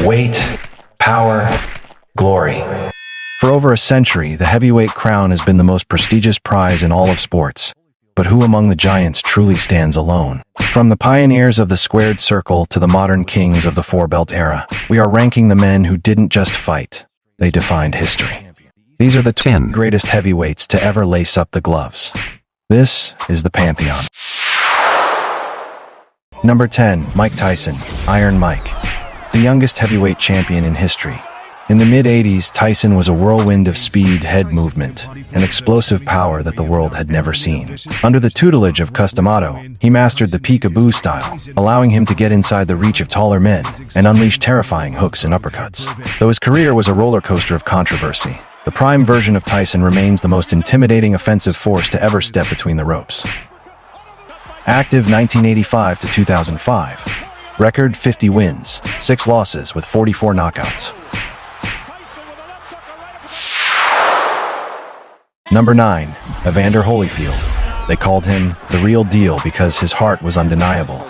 weight, power, glory. For over a century, the heavyweight crown has been the most prestigious prize in all of sports. But who among the giants truly stands alone? From the pioneers of the squared circle to the modern kings of the four-belt era, we are ranking the men who didn't just fight, they defined history. These are the 10 greatest heavyweights to ever lace up the gloves. This is the Pantheon. Number 10, Mike Tyson, Iron Mike. The youngest heavyweight champion in history. In the mid-80s, Tyson was a whirlwind of speed, head movement, and explosive power that the world had never seen. Under the tutelage of Cus D'Amato, he mastered the peekaboo style, allowing him to get inside the reach of taller men and unleash terrifying hooks and uppercuts. Though his career was a roller coaster of controversy, the prime version of Tyson remains the most intimidating offensive force to ever step between the ropes. Active 1985 to 2005. Record 50 wins, 6 losses with 44 knockouts. Number 9, Evander Holyfield. They called him the real deal because his heart was undeniable.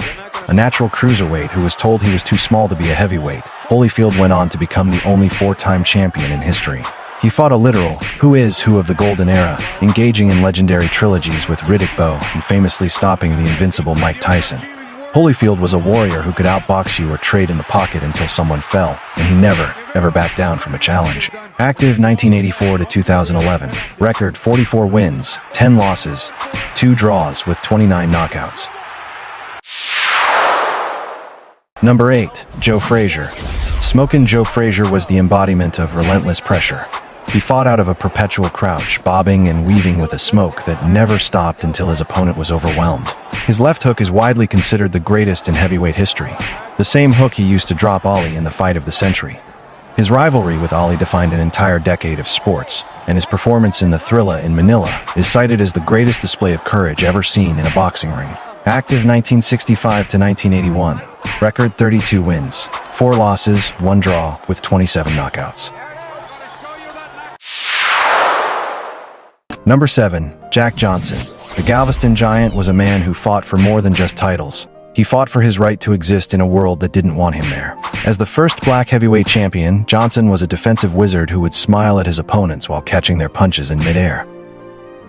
A natural cruiserweight who was told he was too small to be a heavyweight, Holyfield went on to become the only 4-time champion in history. He fought a literal who is who of the golden era, engaging in legendary trilogies with Riddick Bowe and famously stopping the invincible Mike Tyson. Holyfield was a warrior who could outbox you or trade in the pocket until someone fell, and he never, ever backed down from a challenge. Active 1984 to 2011. Record 44 wins, 10 losses, 2 draws with 29 knockouts. Number 8, Joe Frazier. Smokin' Joe Frazier was the embodiment of relentless pressure. He fought out of a perpetual crouch, bobbing and weaving with a smoke that never stopped until his opponent was overwhelmed. His left hook is widely considered the greatest in heavyweight history, the same hook he used to drop Ali in the fight of the century. His rivalry with Ali defined an entire decade of sports, and his performance in the Thrilla in Manila is cited as the greatest display of courage ever seen in a boxing ring. Active 1965 to 1981. Record 32 wins, 4 losses, 1 draw with 27 knockouts. Number 7, Jack Johnson. The Galveston Giant was a man who fought for more than just titles. He fought for his right to exist in a world that didn't want him there. As the first black heavyweight champion, Johnson was a defensive wizard who would smile at his opponents while catching their punches in midair.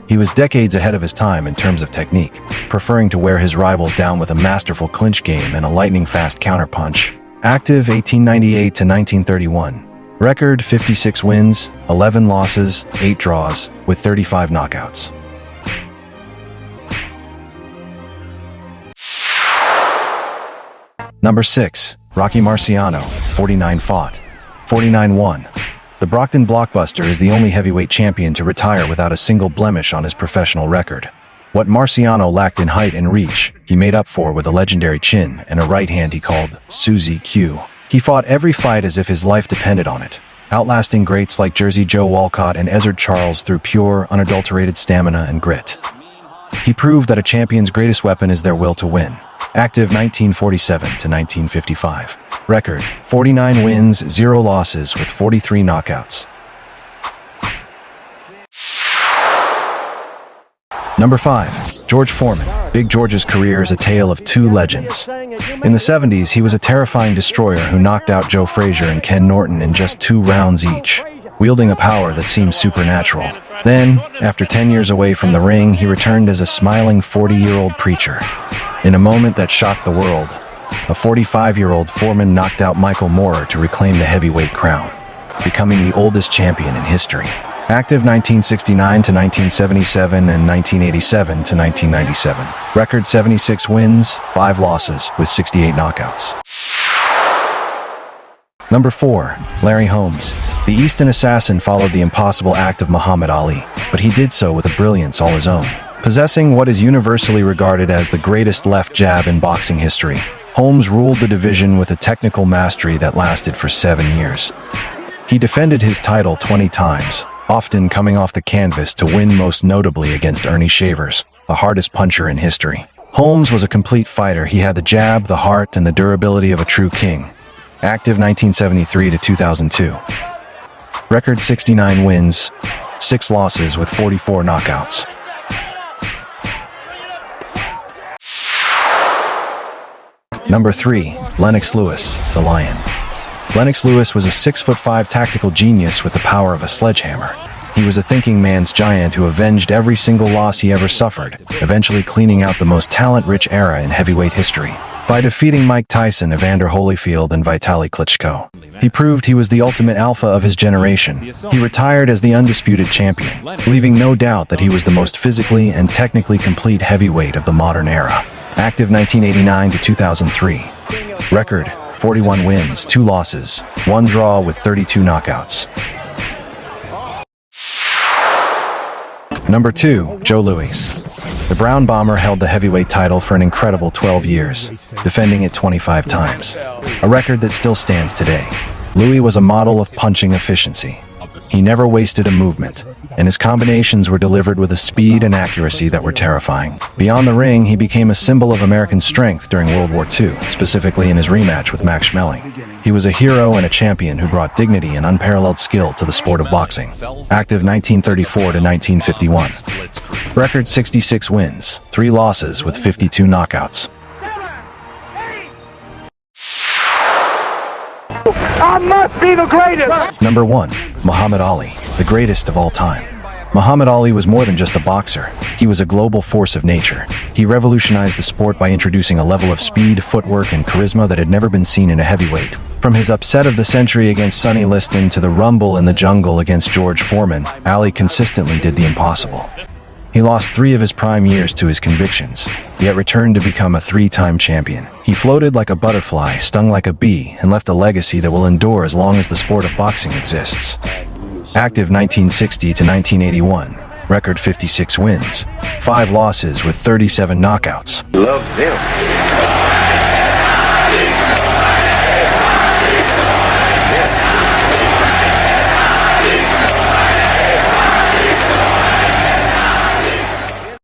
He was decades ahead of his time in terms of technique, preferring to wear his rivals down with a masterful clinch game and a lightning-fast counterpunch. Active 1898 to 1931. Record 56 wins, 11 losses, 8 draws, with 35 knockouts. Number 6, Rocky Marciano, 49 fought, 49 won. The Brockton Blockbuster is the only heavyweight champion to retire without a single blemish on his professional record. What Marciano lacked in height and reach, he made up for with a legendary chin and a right hand he called Susie Q. He fought every fight as if his life depended on it, outlasting greats like Jersey Joe Walcott and Ezzard Charles through pure, unadulterated stamina and grit. He proved that a champion's greatest weapon is their will to win. Active 1947 to 1955. Record 49 wins, 0 losses with 43 knockouts. Number 5, George Foreman. Big George's career is a tale of 2 legends. In the 70s, he was a terrifying destroyer who knocked out Joe Frazier and Ken Norton in just 2 rounds each, wielding a power that seemed supernatural. Then, after 10 years away from the ring, he returned as a smiling 40-year-old preacher. In a moment that shocked the world, a 45-year-old Foreman knocked out Michael Moorer to reclaim the heavyweight crown, becoming the oldest champion in history. Active 1969 to 1977 and 1987 to 1997. Record 76 wins, 5 losses with 68 knockouts. Number 4, Larry Holmes. The Easton Assassin followed the impossible act of Muhammad Ali, but he did so with a brilliance all his own. Possessing what is universally regarded as the greatest left jab in boxing history, Holmes ruled the division with a technical mastery that lasted for 7 years. He defended his title 20 times, often coming off the canvas to win most notably against Ernie Shavers, the hardest puncher in history. Holmes was a complete fighter. He had the jab, the heart, and the durability of a true king. Active 1973 to 2002. Record 69 wins, 6 losses with 44 knockouts. Number 3, Lennox Lewis, the Lion. Lennox Lewist was a 6'5" tactical genius with the power of a sledgehammer. He was a thinking man's giant who avenged every single loss he ever suffered, eventually cleaning out the most talent-rich era in heavyweight history by defeating Mike Tyson, Evander Holyfield, and Vitaly Klitschko. He proved he was the ultimate alpha of his generation. He retired as the undisputed champion, leaving no doubt that he was the most physically and technically complete heavyweight of the modern era. Active 1989 to 2003. Record: 41 wins, 2 losses, 1 draw with 32 knockouts. Number 2, Joe Louis. The Brown Bomber held the heavyweight title for an incredible 12 years, defending it 25 times, a record that still stands today. Louis was a model of punching efficiency. He never wasted a movement, and his combinations were delivered with a speed and accuracy that were terrifying. Beyond the ring, he became a symbol of American strength during World War II, specifically in his rematch with Max Schmeling. He was a hero and a champion who brought dignity and unparalleled skill to the sport of boxing. Active 1934 to 1951. Record: 66 wins, 3 losses with 52 knockouts. I must be the greatest! Number 1, Muhammad Ali, the greatest of all time. Muhammad Ali was more than just a boxer. He was a global force of nature. He revolutionized the sport by introducing a level of speed, footwork, and charisma that had never been seen in a heavyweight. From his upset of the century against Sonny Liston to the rumble in the jungle against George Foreman, Ali consistently did the impossible. He lost 3 of his prime years to his convictions, yet returned to become a 3-time champion. He floated like a butterfly, stung like a bee, and left a legacy that will endure as long as the sport of boxing exists. Active 1960 to 1981. Record: 56 wins, 5 losses with 37 knockouts. Love them.